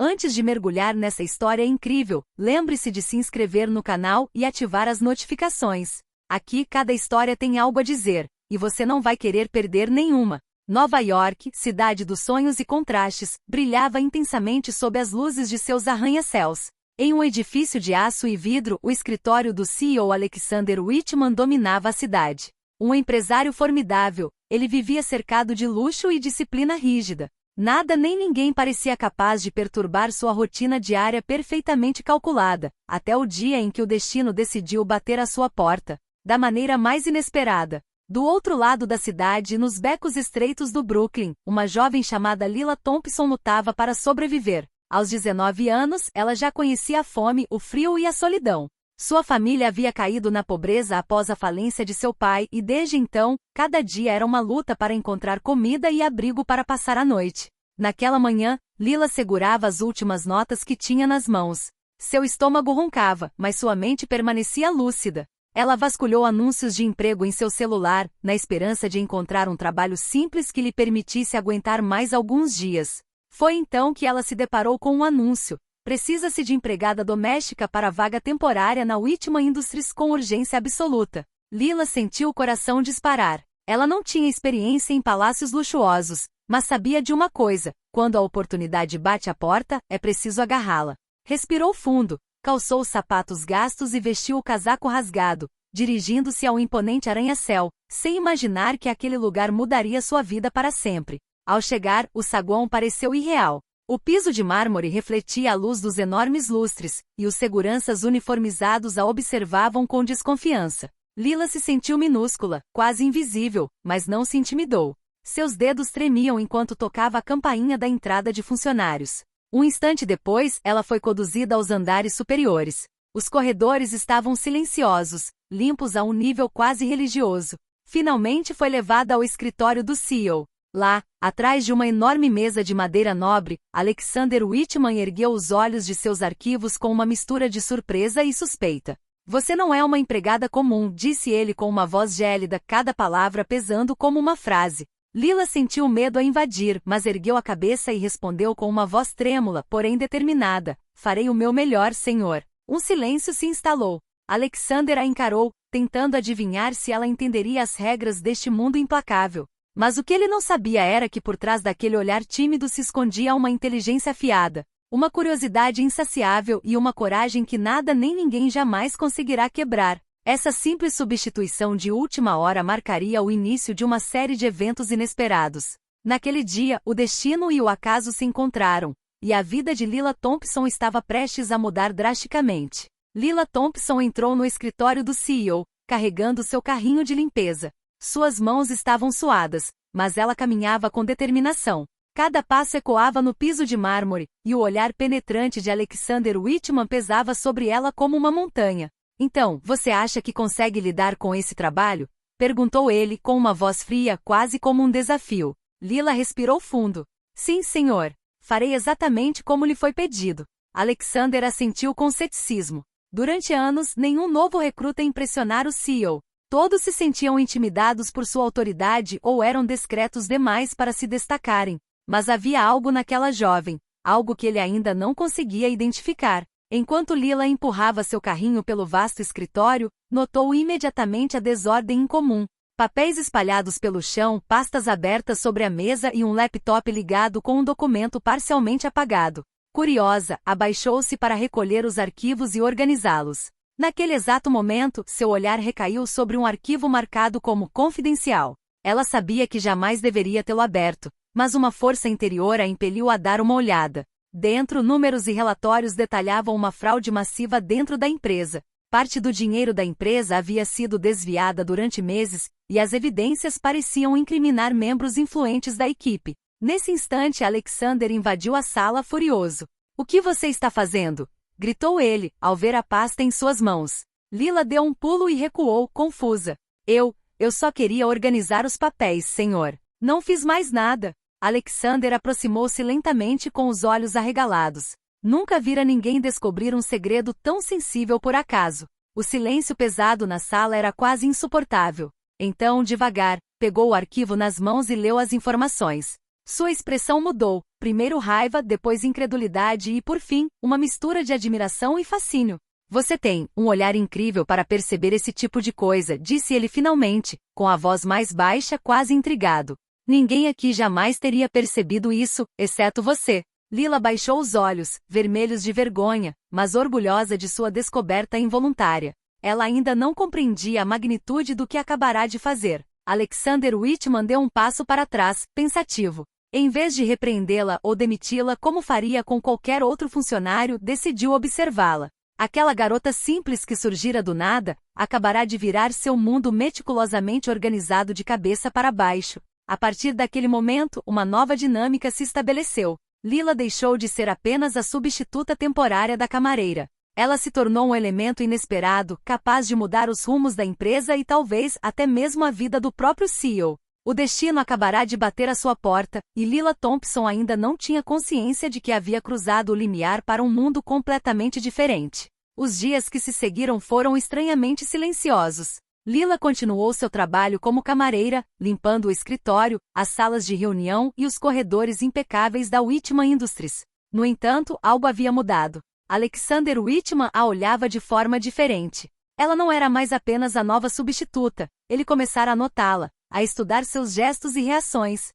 Antes de mergulhar nessa história incrível, lembre-se de se inscrever no canal e ativar as notificações. Aqui cada história tem algo a dizer, e você não vai querer perder nenhuma. Nova York, cidade dos sonhos e contrastes, brilhava intensamente sob as luzes de seus arranha-céus. Em um edifício de aço e vidro, o escritório do CEO Alexander Whitman dominava a cidade. Um empresário formidável, ele vivia cercado de luxo e disciplina rígida. Nada nem ninguém parecia capaz de perturbar sua rotina diária perfeitamente calculada, até o dia em que o destino decidiu bater à sua porta, da maneira mais inesperada. Do outro lado da cidade, nos becos estreitos do Brooklyn, uma jovem chamada Lila Thompson lutava para sobreviver. Aos 19 anos, ela já conhecia a fome, o frio e a solidão. Sua família havia caído na pobreza após a falência de seu pai e desde então, cada dia era uma luta para encontrar comida e abrigo para passar a noite. Naquela manhã, Lila segurava as últimas notas que tinha nas mãos. Seu estômago roncava, mas sua mente permanecia lúcida. Ela vasculhou anúncios de emprego em seu celular, na esperança de encontrar um trabalho simples que lhe permitisse aguentar mais alguns dias. Foi então que ela se deparou com um anúncio. Precisa-se de empregada doméstica para vaga temporária na Whitman Industries com urgência absoluta. Lila sentiu o coração disparar. Ela não tinha experiência em palácios luxuosos, mas sabia de uma coisa: quando a oportunidade bate à porta, é preciso agarrá-la. Respirou fundo, calçou os sapatos gastos e vestiu o casaco rasgado, dirigindo-se ao imponente arranha-céu, sem imaginar que aquele lugar mudaria sua vida para sempre. Ao chegar, o saguão pareceu irreal. O piso de mármore refletia a luz dos enormes lustres, e os seguranças uniformizados a observavam com desconfiança. Lila se sentiu minúscula, quase invisível, mas não se intimidou. Seus dedos tremiam enquanto tocava a campainha da entrada de funcionários. Um instante depois, ela foi conduzida aos andares superiores. Os corredores estavam silenciosos, limpos a um nível quase religioso. Finalmente foi levada ao escritório do CEO. Lá, atrás de uma enorme mesa de madeira nobre, Alexander Whitman ergueu os olhos de seus arquivos com uma mistura de surpresa e suspeita. Você não é uma empregada comum, disse ele com uma voz gélida, cada palavra pesando como uma frase. Lila sentiu medo a invadir, mas ergueu a cabeça e respondeu com uma voz trêmula, porém determinada: farei o meu melhor, senhor. Um silêncio se instalou. Alexander a encarou, tentando adivinhar se ela entenderia as regras deste mundo implacável. Mas o que ele não sabia era que por trás daquele olhar tímido se escondia uma inteligência afiada, uma curiosidade insaciável e uma coragem que nada nem ninguém jamais conseguirá quebrar. Essa simples substituição de última hora marcaria o início de uma série de eventos inesperados. Naquele dia, o destino e o acaso se encontraram, e a vida de Lila Thompson estava prestes a mudar drasticamente. Lila Thompson entrou no escritório do CEO, carregando seu carrinho de limpeza. Suas mãos estavam suadas, mas ela caminhava com determinação. Cada passo ecoava no piso de mármore, e o olhar penetrante de Alexander Whitman pesava sobre ela como uma montanha. Então, você acha que consegue lidar com esse trabalho? Perguntou ele com uma voz fria, quase como um desafio. Lila respirou fundo. Sim, senhor. Farei exatamente como lhe foi pedido. Alexander assentiu com ceticismo. Durante anos, nenhum novo recruta impressionara o CEO. Todos se sentiam intimidados por sua autoridade ou eram discretos demais para se destacarem. Mas havia algo naquela jovem, algo que ele ainda não conseguia identificar. Enquanto Lila empurrava seu carrinho pelo vasto escritório, notou imediatamente a desordem incomum. Papéis espalhados pelo chão, pastas abertas sobre a mesa e um laptop ligado com um documento parcialmente apagado. Curiosa, abaixou-se para recolher os arquivos e organizá-los. Naquele exato momento, seu olhar recaiu sobre um arquivo marcado como confidencial. Ela sabia que jamais deveria tê-lo aberto, mas uma força interior a impeliu a dar uma olhada. Dentro, números e relatórios detalhavam uma fraude massiva dentro da empresa. Parte do dinheiro da empresa havia sido desviada durante meses, e as evidências pareciam incriminar membros influentes da equipe. Nesse instante, Alexander invadiu a sala furioso. O que você está fazendo? Gritou ele, ao ver a pasta em suas mãos. Lila deu um pulo e recuou, confusa. Eu só queria organizar os papéis, senhor. Não fiz mais nada. Alexander aproximou-se lentamente com os olhos arregalados. Nunca vira ninguém descobrir um segredo tão sensível por acaso. O silêncio pesado na sala era quase insuportável. Então, devagar, pegou o arquivo nas mãos e leu as informações. Sua expressão mudou. Primeiro raiva, depois incredulidade e, por fim, uma mistura de admiração e fascínio. Você tem um olhar incrível para perceber esse tipo de coisa, disse ele finalmente, com a voz mais baixa, quase intrigado. Ninguém aqui jamais teria percebido isso, exceto você. Lila baixou os olhos, vermelhos de vergonha, mas orgulhosa de sua descoberta involuntária. Ela ainda não compreendia a magnitude do que acabará de fazer. Alexander Whitman deu um passo para trás, pensativo. Em vez de repreendê-la ou demiti-la como faria com qualquer outro funcionário, decidiu observá-la. Aquela garota simples que surgira do nada, acabará de virar seu mundo meticulosamente organizado de cabeça para baixo. A partir daquele momento, uma nova dinâmica se estabeleceu. Lila deixou de ser apenas a substituta temporária da camareira. Ela se tornou um elemento inesperado, capaz de mudar os rumos da empresa e talvez até mesmo a vida do próprio CEO. O destino acabará de bater à sua porta, e Lila Thompson ainda não tinha consciência de que havia cruzado o limiar para um mundo completamente diferente. Os dias que se seguiram foram estranhamente silenciosos. Lila continuou seu trabalho como camareira, limpando o escritório, as salas de reunião e os corredores impecáveis da Whitman Industries. No entanto, algo havia mudado. Alexander Whitman a olhava de forma diferente. Ela não era mais apenas a nova substituta, ele começara a notá-la, a estudar seus gestos e reações.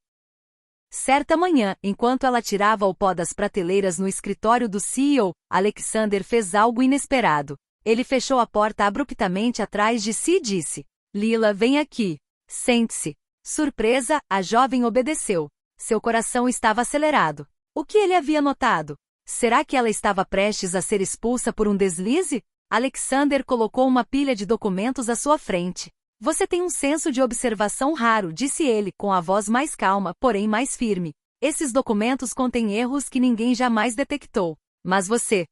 Certa manhã, enquanto ela tirava o pó das prateleiras no escritório do CEO, Alexander fez algo inesperado. Ele fechou a porta abruptamente atrás de si e disse: Lila, vem aqui. Sente-se. Surpresa, a jovem obedeceu. Seu coração estava acelerado. O que ele havia notado? Será que ela estava prestes a ser expulsa por um deslize? Alexander colocou uma pilha de documentos à sua frente. Você tem um senso de observação raro, disse ele, com a voz mais calma, porém mais firme. Esses documentos contêm erros que ninguém jamais detectou. Mas você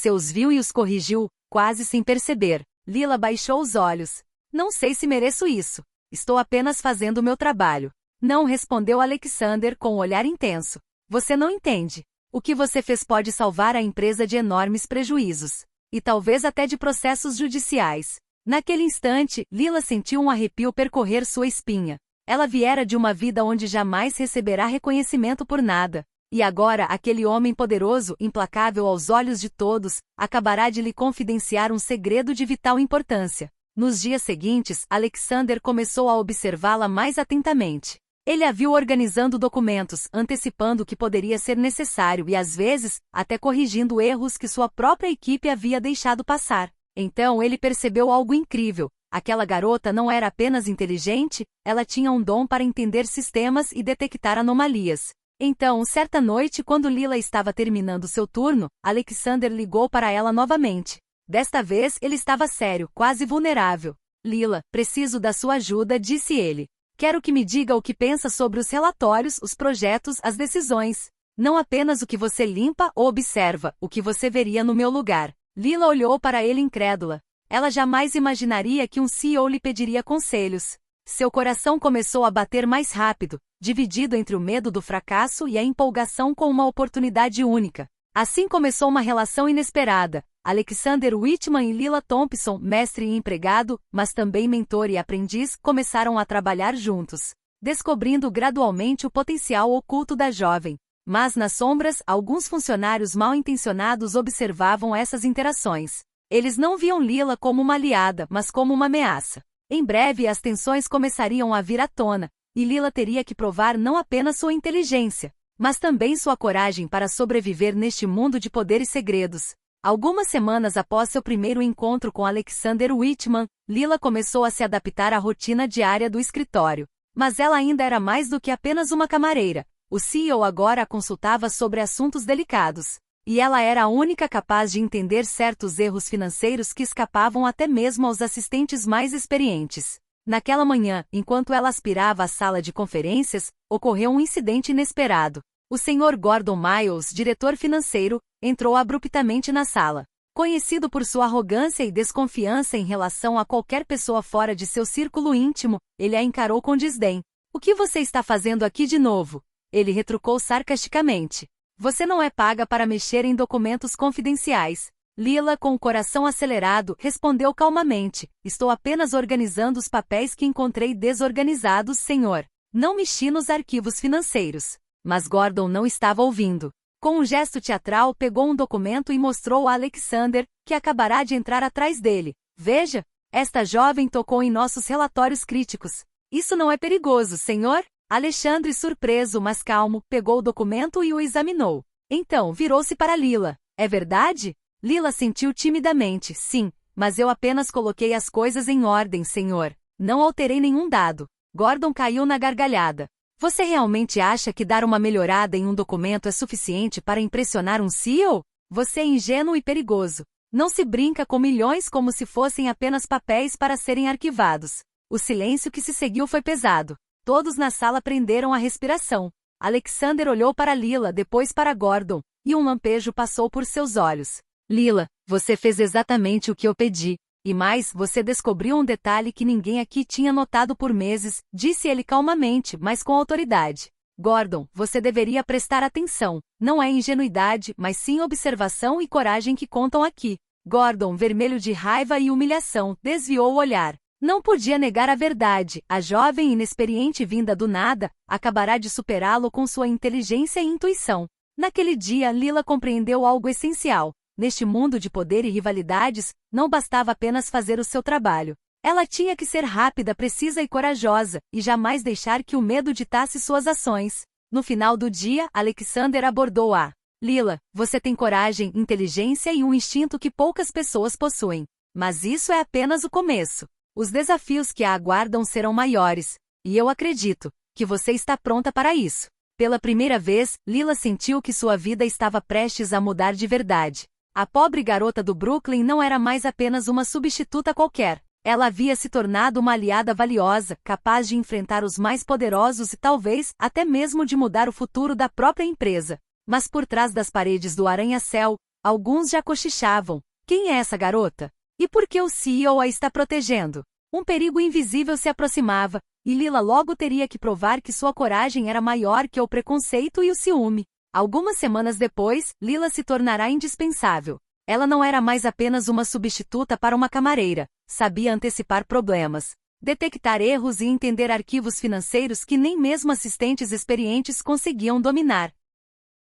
os viu e os corrigiu, quase sem perceber. Lila baixou os olhos. Não sei se mereço isso. Estou apenas fazendo o meu trabalho. Não, respondeu Alexander com um olhar intenso. Você não entende. O que você fez pode salvar a empresa de enormes prejuízos. E talvez até de processos judiciais. Naquele instante, Lila sentiu um arrepio percorrer sua espinha. Ela viera de uma vida onde jamais receberá reconhecimento por nada. E agora aquele homem poderoso, implacável aos olhos de todos, acabará de lhe confidenciar um segredo de vital importância. Nos dias seguintes, Alexander começou a observá-la mais atentamente. Ele a viu organizando documentos, antecipando o que poderia ser necessário e, às vezes, até corrigindo erros que sua própria equipe havia deixado passar. Então ele percebeu algo incrível. Aquela garota não era apenas inteligente, ela tinha um dom para entender sistemas e detectar anomalias. Então, certa noite, quando Lila estava terminando seu turno, Alexander ligou para ela novamente. Desta vez, ele estava sério, quase vulnerável. Lila, preciso da sua ajuda, disse ele. Quero que me diga o que pensa sobre os relatórios, os projetos, as decisões. Não apenas o que você limpa ou observa, o que você veria no meu lugar. Lila olhou para ele incrédula. Ela jamais imaginaria que um CEO lhe pediria conselhos. Seu coração começou a bater mais rápido, dividido entre o medo do fracasso e a empolgação com uma oportunidade única. Assim começou uma relação inesperada. Alexander Whitman e Lila Thompson, mestre e empregado, mas também mentor e aprendiz, começaram a trabalhar juntos, descobrindo gradualmente o potencial oculto da jovem. Mas nas sombras, alguns funcionários mal-intencionados observavam essas interações. Eles não viam Lila como uma aliada, mas como uma ameaça. Em breve as tensões começariam a vir à tona, e Lila teria que provar não apenas sua inteligência, mas também sua coragem para sobreviver neste mundo de poder e segredos. Algumas semanas após seu primeiro encontro com Alexander Whitman, Lila começou a se adaptar à rotina diária do escritório. Mas ela ainda era mais do que apenas uma camareira. O CEO agora a consultava sobre assuntos delicados. E ela era a única capaz de entender certos erros financeiros que escapavam até mesmo aos assistentes mais experientes. Naquela manhã, enquanto ela aspirava à sala de conferências, ocorreu um incidente inesperado. O Sr. Gordon Miles, diretor financeiro, entrou abruptamente na sala. Conhecido por sua arrogância e desconfiança em relação a qualquer pessoa fora de seu círculo íntimo, ele a encarou com desdém. "O que você está fazendo aqui de novo?" Ele retrucou sarcasticamente. "Você não é paga para mexer em documentos confidenciais." Lila, com o coração acelerado, respondeu calmamente. "Estou apenas organizando os papéis que encontrei desorganizados, senhor. Não mexi nos arquivos financeiros." Mas Gordon não estava ouvindo. Com um gesto teatral, pegou um documento e mostrou a Alexander, que acabará de entrar atrás dele. Veja, esta jovem tocou em nossos relatórios críticos. Isso não é perigoso, senhor? Alexandre, surpreso, mas calmo, pegou o documento e o examinou. Então, virou-se para Lila. É verdade? Lila sentiu timidamente. Sim, mas eu apenas coloquei as coisas em ordem, senhor. Não alterei nenhum dado. Gordon caiu na gargalhada. Você realmente acha que dar uma melhorada em um documento é suficiente para impressionar um CEO? Você é ingênuo e perigoso. Não se brinca com milhões como se fossem apenas papéis para serem arquivados. O silêncio que se seguiu foi pesado. Todos na sala prenderam a respiração. Alexander olhou para Lila, depois para Gordon, e um lampejo passou por seus olhos. Lila, você fez exatamente o que eu pedi. E mais, você descobriu um detalhe que ninguém aqui tinha notado por meses, disse ele calmamente, mas com autoridade. Gordon, você deveria prestar atenção. Não é ingenuidade, mas sim observação e coragem que contam aqui. Gordon, vermelho de raiva e humilhação, desviou o olhar. Não podia negar a verdade. A jovem inexperiente vinda do nada acabará de superá-lo com sua inteligência e intuição. Naquele dia, Lila compreendeu algo essencial. Neste mundo de poder e rivalidades, não bastava apenas fazer o seu trabalho. Ela tinha que ser rápida, precisa e corajosa, e jamais deixar que o medo ditasse suas ações. No final do dia, Alexander abordou-a. Lila, você tem coragem, inteligência e um instinto que poucas pessoas possuem. Mas isso é apenas o começo. Os desafios que a aguardam serão maiores, e eu acredito que você está pronta para isso. Pela primeira vez, Lila sentiu que sua vida estava prestes a mudar de verdade. A pobre garota do Brooklyn não era mais apenas uma substituta qualquer. Ela havia se tornado uma aliada valiosa, capaz de enfrentar os mais poderosos e talvez até mesmo de mudar o futuro da própria empresa. Mas por trás das paredes do arranha-céu, alguns já cochichavam. Quem é essa garota? E por que o CEO a está protegendo? Um perigo invisível se aproximava, e Lila logo teria que provar que sua coragem era maior que o preconceito e o ciúme. Algumas semanas depois, Lila se tornará indispensável. Ela não era mais apenas uma substituta para uma camareira, sabia antecipar problemas, detectar erros e entender arquivos financeiros que nem mesmo assistentes experientes conseguiam dominar.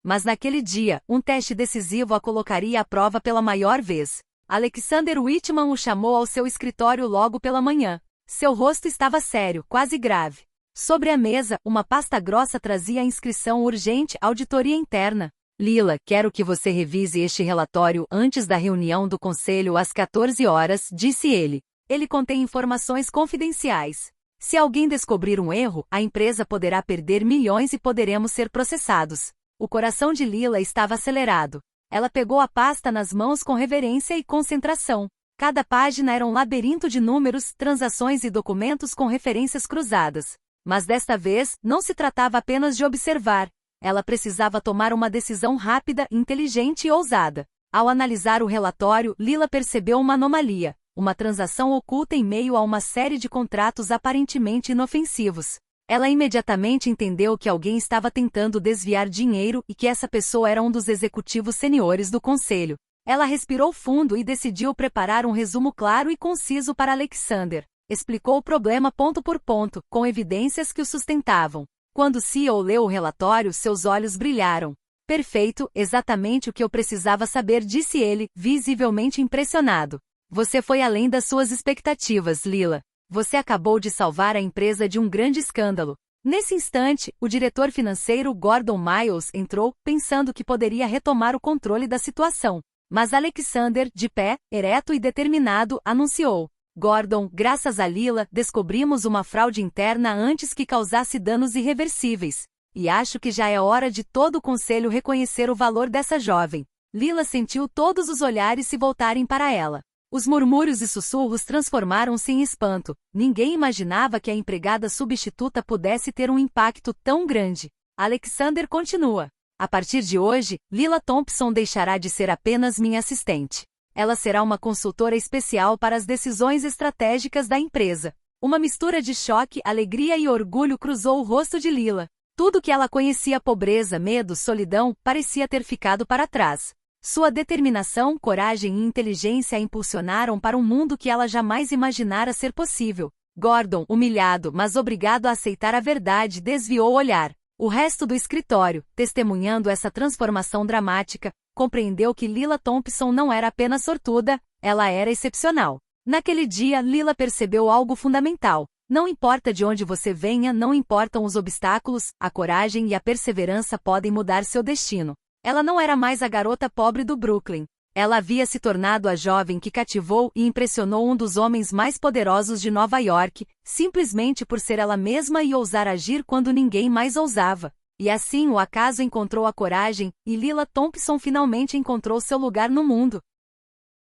Mas naquele dia, um teste decisivo a colocaria à prova pela maior vez. Alexander Whitman o chamou ao seu escritório logo pela manhã. Seu rosto estava sério, quase grave. Sobre a mesa, uma pasta grossa trazia a inscrição urgente Auditoria Interna. Lila, quero que você revise este relatório antes da reunião do conselho às 14 horas, disse ele. Ele contém informações confidenciais. Se alguém descobrir um erro, a empresa poderá perder milhões e poderemos ser processados. O coração de Lila estava acelerado. Ela pegou a pasta nas mãos com reverência e concentração. Cada página era um labirinto de números, transações e documentos com referências cruzadas. Mas desta vez, não se tratava apenas de observar. Ela precisava tomar uma decisão rápida, inteligente e ousada. Ao analisar o relatório, Lila percebeu uma anomalia. Uma transação oculta em meio a uma série de contratos aparentemente inofensivos. Ela imediatamente entendeu que alguém estava tentando desviar dinheiro e que essa pessoa era um dos executivos seniores do conselho. Ela respirou fundo e decidiu preparar um resumo claro e conciso para Alexander. Explicou o problema ponto por ponto, com evidências que o sustentavam. Quando o CEO leu o relatório, seus olhos brilharam. Perfeito, exatamente o que eu precisava saber, disse ele, visivelmente impressionado. Você foi além das suas expectativas, Lila. Você acabou de salvar a empresa de um grande escândalo. Nesse instante, o diretor financeiro Gordon Miles entrou, pensando que poderia retomar o controle da situação. Mas Alexander, de pé, ereto e determinado, anunciou. Gordon, graças a Lila, descobrimos uma fraude interna antes que causasse danos irreversíveis. E acho que já é hora de todo o conselho reconhecer o valor dessa jovem. Lila sentiu todos os olhares se voltarem para ela. Os murmúrios e sussurros transformaram-se em espanto. Ninguém imaginava que a empregada substituta pudesse ter um impacto tão grande. Alexander continua. A partir de hoje, Lila Thompson deixará de ser apenas minha assistente. Ela será uma consultora especial para as decisões estratégicas da empresa. Uma mistura de choque, alegria e orgulho cruzou o rosto de Lila. Tudo que ela conhecia, pobreza, medo, solidão, parecia ter ficado para trás. Sua determinação, coragem e inteligência a impulsionaram para um mundo que ela jamais imaginara ser possível. Gordon, humilhado, mas obrigado a aceitar a verdade, desviou o olhar. O resto do escritório, testemunhando essa transformação dramática, compreendeu que Lila Thompson não era apenas sortuda, ela era excepcional. Naquele dia, Lila percebeu algo fundamental. Não importa de onde você venha, não importam os obstáculos, a coragem e a perseverança podem mudar seu destino. Ela não era mais a garota pobre do Brooklyn. Ela havia se tornado a jovem que cativou e impressionou um dos homens mais poderosos de Nova York, simplesmente por ser ela mesma e ousar agir quando ninguém mais ousava. E assim o acaso encontrou a coragem, e Lila Thompson finalmente encontrou seu lugar no mundo.